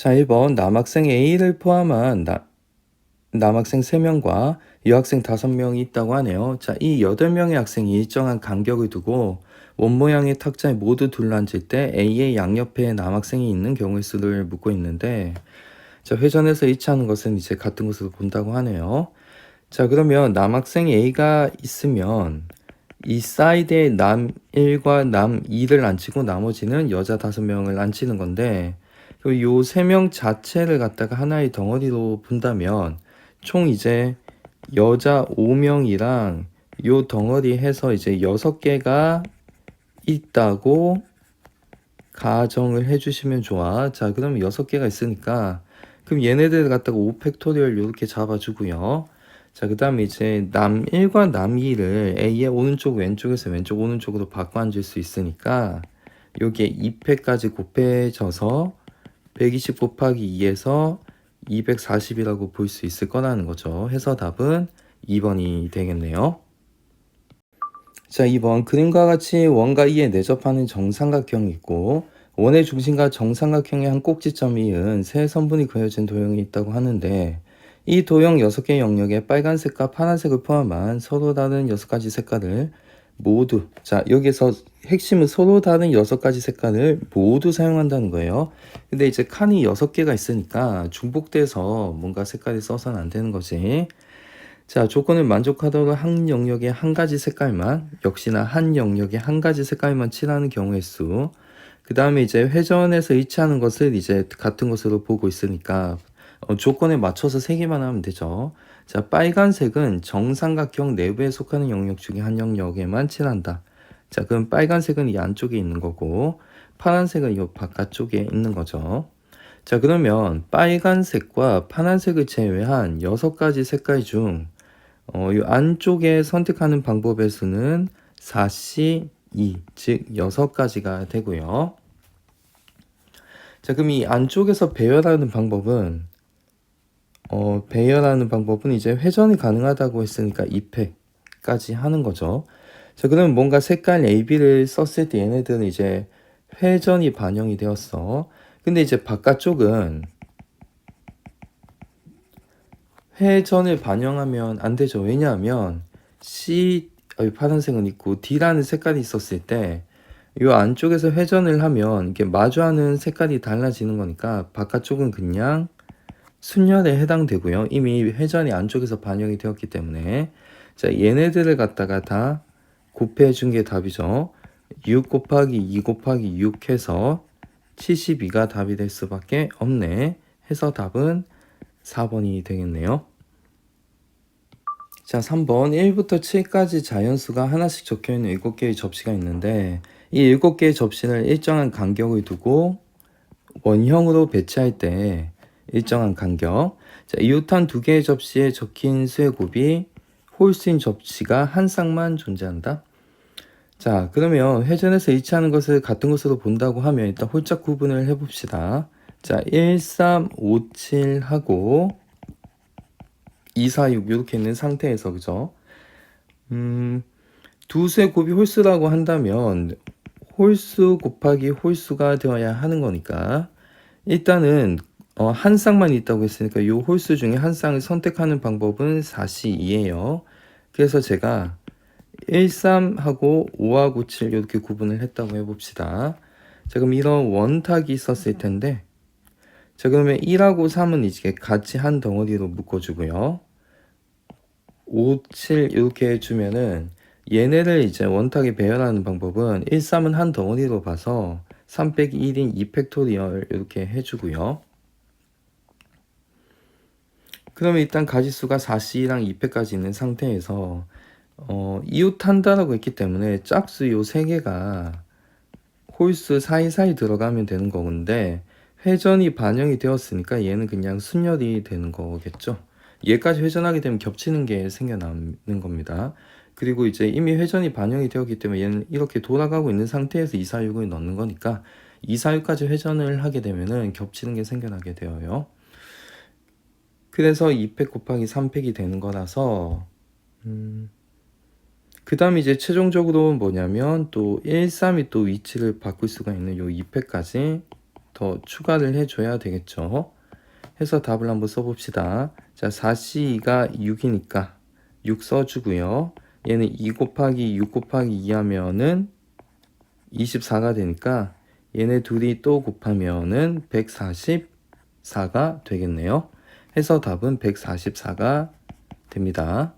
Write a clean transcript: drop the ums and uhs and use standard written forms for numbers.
자, 1번 남학생 A를 포함한 남학생 3명과 여학생 5명이 있다고 하네요. 자, 이 8명의 학생이 일정한 간격을 두고 원 모양의 탁자에 모두 둘러앉을 때 A의 양옆에 남학생이 있는 경우의 수를 묻고 있는데, 자, 회전해서 일치하는 것은 이제 같은 것으로 본다고 하네요. 자, 그러면 남학생 A가 있으면 이 사이드에 남 1과 남 2를 앉히고 나머지는 여자 5명을 앉히는 건데, 요 3명 자체를 갖다가 하나의 덩어리로 본다면 총 이제 여자 5명이랑 요 덩어리 해서 이제 6개가 있다고 가정을 해주시면 좋아. 자, 그럼 6개가 있으니까 그럼 얘네들 갖다가 5팩토리얼 이렇게 잡아주고요. 자, 그 다음에 이제 남 1과 남 2를 A의 오른쪽 왼쪽에서 왼쪽 오른쪽으로 바꿔 앉을 수 있으니까 요게 2팩까지 곱해져서 120 곱하기 2에서 240이라고 볼 수 있을 거라는 거죠. 해서 답은 2번이 되겠네요. 자, 2번 그림과 같이 원과 2에 내접하는 정삼각형이 있고 원의 중심과 정삼각형의 한 꼭지점이 이은 세 선분이 그려진 도형이 있다고 하는데, 이 도형 6개 영역에 빨간색과 파란색을 포함한 서로 다른 6가지 색깔을 모두, 자, 여기서 핵심은 서로 다른 6가지 색깔을 모두 사용한다는 거예요. 근데 이제 칸이 6개가 있으니까 중복돼서 뭔가 색깔이 써서는 안 되는 거지. 자, 조건을 만족하도록 한 영역에 한 가지 색깔만, 역시나 한 영역에 한 가지 색깔만 칠하는 경우의 수. 그 다음에 이제 회전해서 일치하는 것을 이제 같은 것으로 보고 있으니까 조건에 맞춰서 3개만 하면 되죠. 자, 빨간색은 정삼각형 내부에 속하는 영역 중에 한 영역에만 칠한다. 자, 그럼 빨간색은 이 안쪽에 있는 거고 파란색은 이 바깥쪽에 있는 거죠. 자, 그러면 빨간색과 파란색을 제외한 6가지 색깔 중 이 안쪽에 선택하는 방법의 수는 4C2, 즉 6가지가 되고요. 자, 그럼 이 안쪽에서 배열하는 방법은 이제 회전이 가능하다고 했으니까 2팩까지 하는 거죠. 자, 그러면 뭔가 색깔 AB를 썼을 때 얘네들은 이제 회전이 반영이 되었어. 근데 이제 바깥쪽은 회전을 반영하면 안 되죠. 왜냐하면 파란색은 있고 D라는 색깔이 있었을 때 이 안쪽에서 회전을 하면 이게 마주하는 색깔이 달라지는 거니까 바깥쪽은 그냥 순열에 해당되고요. 이미 회전이 안쪽에서 반영이 되었기 때문에, 자, 얘네들을 갖다가 다 곱해 준 게 답이죠. 6 곱하기 2 곱하기 6 해서 72가 답이 될 수밖에 없네. 해서 답은 4번이 되겠네요. 자, 3번 1부터 7까지 자연수가 하나씩 적혀있는 7개의 접시가 있는데, 이 7개의 접시를 일정한 간격을 두고 원형으로 배치할 때 일정한 간격, 자, 이웃한 2개의 접시에 적힌 수의 곱이 홀수인 접시가 한 쌍만 존재한다. 자, 그러면 회전해서 일치하는 것을 같은 것으로 본다고 하면 일단 홀짝 구분을 해봅시다. 자, 1, 3, 5, 7 하고 2, 4, 6 이렇게 있는 상태에서, 그죠? 두 수의 곱이 홀수라고 한다면 홀수 곱하기 홀수가 되어야 하는 거니까 일단은 한 쌍만 있다고 했으니까 이 홀수 중에 한 쌍을 선택하는 방법은 4C2예요. 그래서 제가 1, 3하고 5하고 7 이렇게 구분을 했다고 해봅시다. 자, 그럼 이런 원탁이 있었을 텐데, 자, 그러면 1하고 3은 이제 같이 한 덩어리로 묶어주고요. 5, 7 이렇게 해주면은 얘네를 이제 원탁에 배열하는 방법은 1, 3은 한 덩어리로 봐서 3 빼기 1인 2팩토리얼 이렇게 해주고요. 그러면 일단 가지수가 4C랑 2팩까지 있는 상태에서 이웃한다라고 했기 때문에 짝수 요 3개가 홀수 사이사이 들어가면 되는 건데, 회전이 반영이 되었으니까 얘는 그냥 순열이 되는 거겠죠. 얘까지 회전하게 되면 겹치는 게 생겨나는 겁니다. 그리고 이제 이미 회전이 반영이 되었기 때문에 얘는 이렇게 돌아가고 있는 상태에서 246을 넣는 거니까 246까지 회전을 하게 되면은 겹치는 게 생겨나게 되어요. 그래서 2팩 곱하기 3팩이 되는 거라서 그 다음에 이제 최종적으로 뭐냐면 또 1, 3이 또 위치를 바꿀 수가 있는 요 2팩까지 더 추가를 해줘야 되겠죠. 해서 답을 한번 써봅시다. 자, 4C2가 6이니까 6 써주고요. 얘는 2 곱하기 6 곱하기 2 하면은 24가 되니까 얘네 둘이 또 곱하면은 144가 되겠네요. 해서 답은 144가 됩니다.